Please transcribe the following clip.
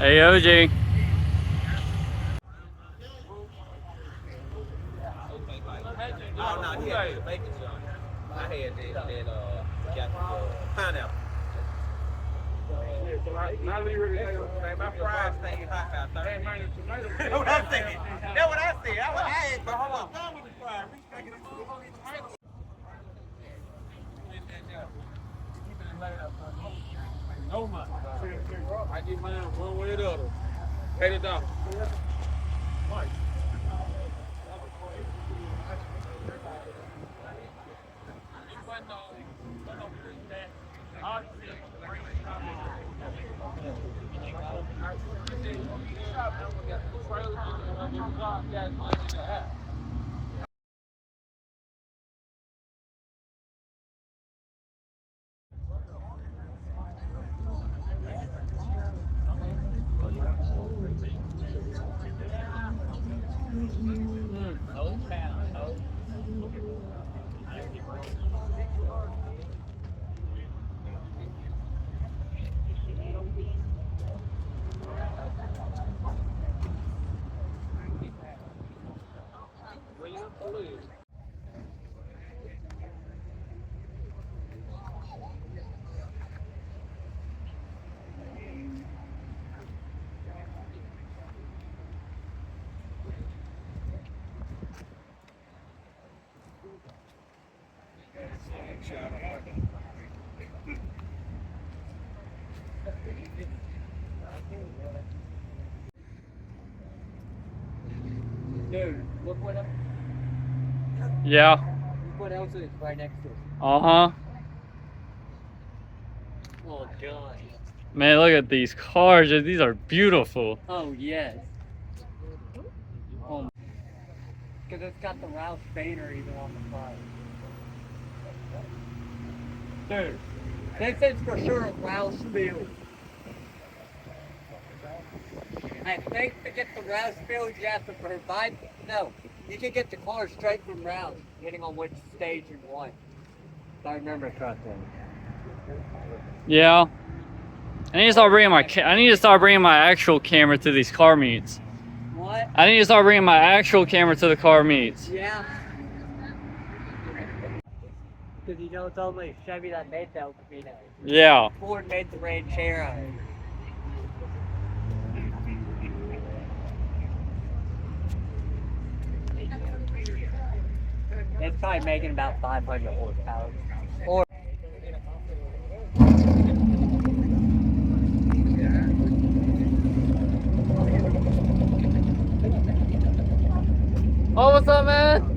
Hey, OG. Oh, no, he had the bacon junk. I had that pineapple. My fries stayed hot about 30 minutes. That's what I said. That's what I said. I had, but hold on. Done with the fries. No, man. I get mine one way or the other. $80. Dude, look what else. Yeah. Look what else is right next to it. Uh-huh. Oh, God. Man, look at these cars. These are beautiful. Oh, yes. Oh, because it's got the Ralph banner even on the front. Dude, this is for sure a Ralph's Field. I think to get the Ralph's Field, you have to provide. No, you can get the car straight from Ralph's, depending on which stage you want. If I remember correctly. Yeah. I need to start bringing my actual camera to these car meets. What? I need to start bringing my actual camera to the car meets. Yeah. Because you know it's only Chevy that made that Camino. Yeah. Ford made the Ranchero. It's probably making about 500 horsepower. Or Oh, what's up, man?